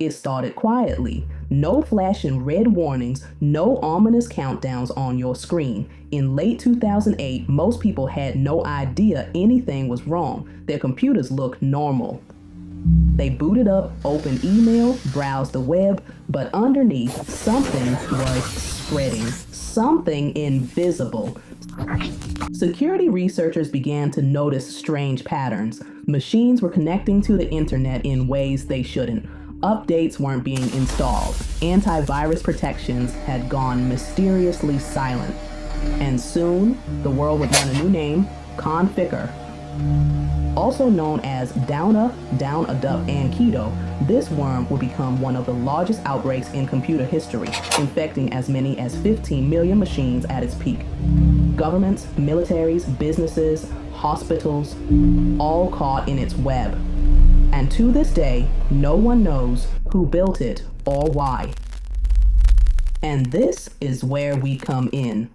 It started quietly. No flashing red warnings, no ominous countdowns on your screen. In late 2008, most people had no idea anything was wrong. Their computers looked normal. They booted up, opened email, browsed the web, but underneath, something was spreading. Something invisible. Security researchers began to notice strange patterns. Machines were connecting to the internet in ways they shouldn't. Updates weren't being installed. Antivirus protections had gone mysteriously silent. And soon, the world would learn a new name, Conficker. Also known as down up, and keto, this worm would become one of the largest outbreaks in computer history, infecting as many as 15 million machines at its peak. Governments, militaries, businesses, hospitals, all caught in its web. And to this day, no one knows who built it or why. And this is where we come in.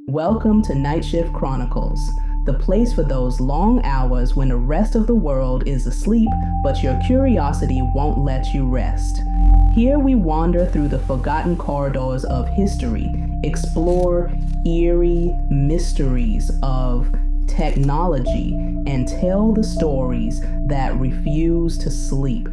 Welcome to Night Shift Chronicles, the place for those long hours when the rest of the world is asleep, but your curiosity won't let you rest. Here we wander through the forgotten corridors of history, explore eerie mysteries of technology, and tell the stories that refuse to sleep.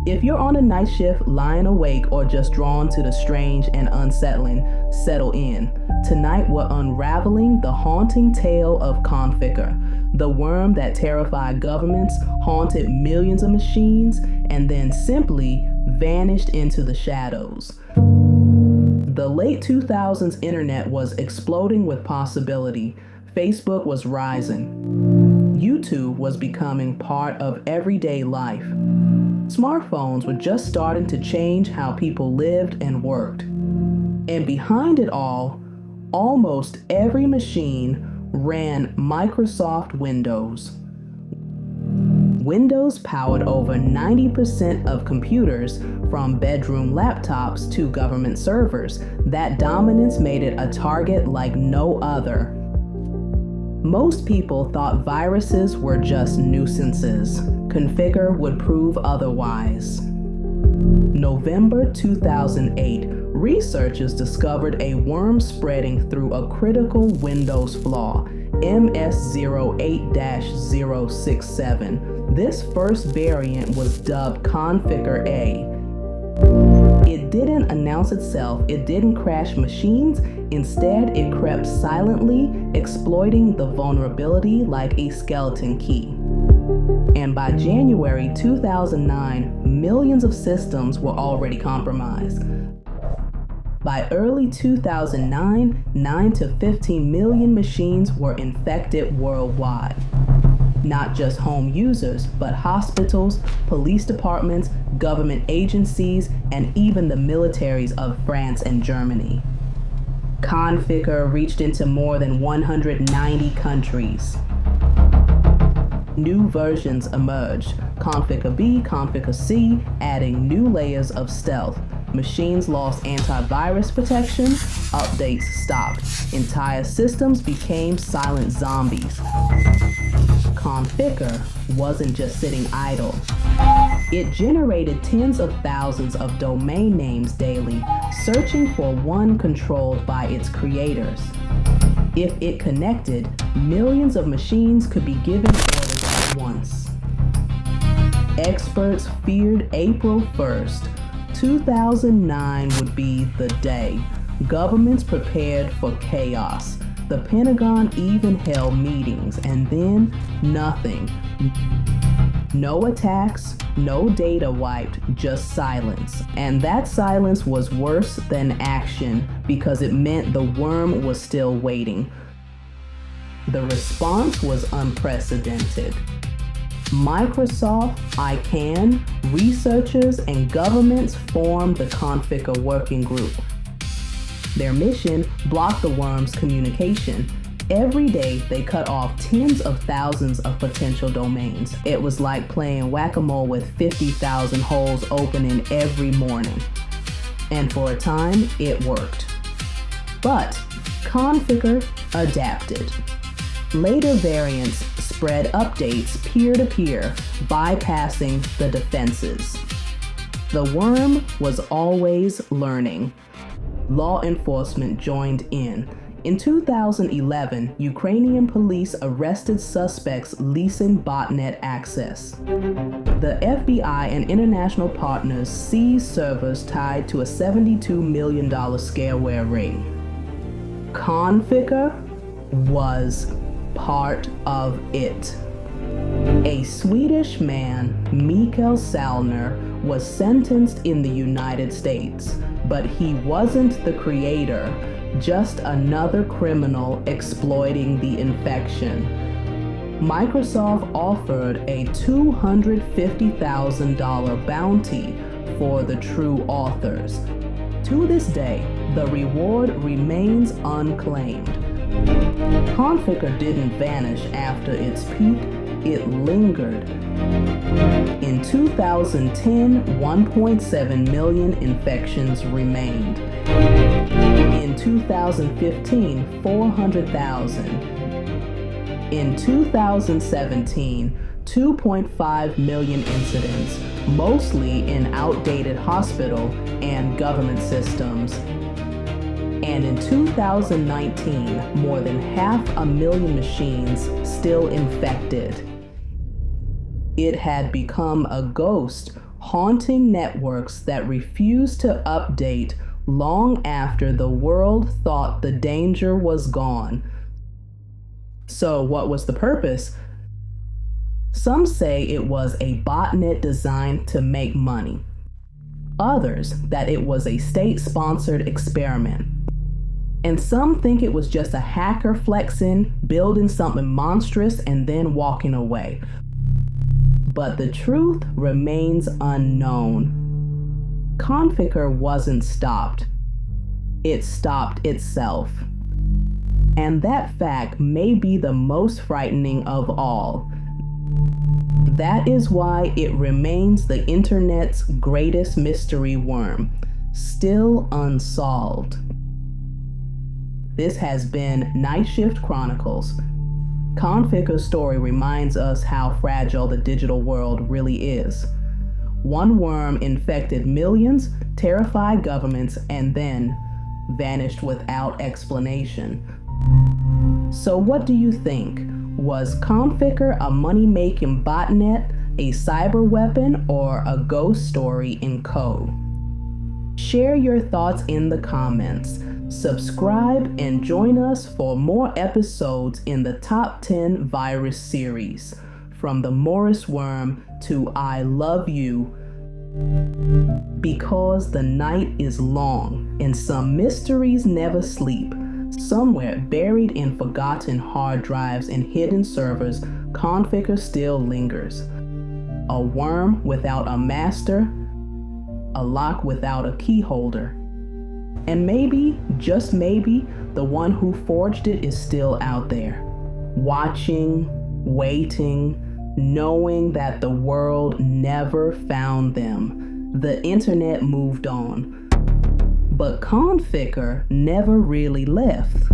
If you're on a night shift, lying awake, or just drawn to the strange and unsettling, settle in. Tonight we're unraveling the haunting tale of Conficker, the worm that terrified governments, haunted millions of machines, and then simply vanished into the shadows. The late 2000s internet was exploding with possibility. Facebook was rising. YouTube was becoming part of everyday life. Smartphones were just starting to change how people lived and worked. And behind it all, almost every machine ran Microsoft Windows. Windows powered over 90% of computers, from bedroom laptops to government servers. That dominance made it a target like no other. Most people thought viruses were just nuisances. Conficker would prove otherwise. November 2008, researchers discovered a worm spreading through a critical Windows flaw, MS08-067. This first variant was dubbed Conficker A. It didn't announce itself, it didn't crash machines, instead it crept silently, exploiting the vulnerability like a skeleton key. And by January 2009, millions of systems were already compromised. By early 2009, 9 to 15 million machines were infected worldwide. Not just home users, but hospitals, police departments, government agencies, and even the militaries of France and Germany. Conficker reached into more than 190 countries. New versions emerged, Conficker B, Conficker C, adding new layers of stealth. Machines lost antivirus protection, updates stopped. Entire systems became silent zombies. Conficker wasn't just sitting idle. It generated tens of thousands of domain names daily, searching for one controlled by its creators. If it connected, millions of machines could be given orders at once. Experts feared April 1st, 2009 would be the day. Governments prepared for chaos. The Pentagon even held meetings, and then nothing. No attacks, no data wiped, just silence. And that silence was worse than action because it meant the worm was still waiting. The response was unprecedented. Microsoft, ICANN, researchers, and governments formed the Conficker Working Group. Their mission: block the worm's communication. Every day, they cut off tens of thousands of potential domains. It was like playing whack-a-mole with 50,000 holes opening every morning. And for a time, it worked. But Conficker adapted. Later variants spread updates peer-to-peer, bypassing the defenses. The worm was always learning. Law enforcement joined in. In 2011, Ukrainian police arrested suspects leasing botnet access. The FBI and international partners seized servers tied to a $72 million scareware ring. Conficker was part of it. A Swedish man, Mikael Salner, was sentenced in the United States, but he wasn't the creator, just another criminal exploiting the infection. Microsoft offered a $250,000 bounty for the true authors. To this day, the reward remains unclaimed. Conficker didn't vanish after its peak, it lingered. In 2010, 1.7 million infections remained. In 2015, 400,000. In 2017, 2.5 million incidents, mostly in outdated hospital and government systems. And in 2019, more than 500,000 machines still infected. It had become a ghost, haunting networks that refused to update long after the world thought the danger was gone. So what was the purpose? Some say it was a botnet designed to make money. Others that it was a state-sponsored experiment. And some think it was just a hacker flexing, building something monstrous, and then walking away. But the truth remains unknown. Conficker wasn't stopped. It stopped itself. And that fact may be the most frightening of all. That is why it remains the internet's greatest mystery worm, still unsolved. This has been Night Shift Chronicles. Conficker's story reminds us how fragile the digital world really is. One worm infected millions, terrified governments, and then vanished without explanation. So what do you think? Was Conficker a money-making botnet, a cyber weapon, or a ghost story in code? Share your thoughts in the comments. Subscribe and join us for more episodes in the Top 10 Virus series, from the Morris Worm to I Love You, because the night is long and some mysteries never sleep. Somewhere buried in forgotten hard drives and hidden servers, Conficker still lingers. A worm without a master, a lock without a key holder. And maybe, just maybe, the one who forged it is still out there, watching, waiting, knowing that the world never found them. The internet moved on. But Conficker never really left.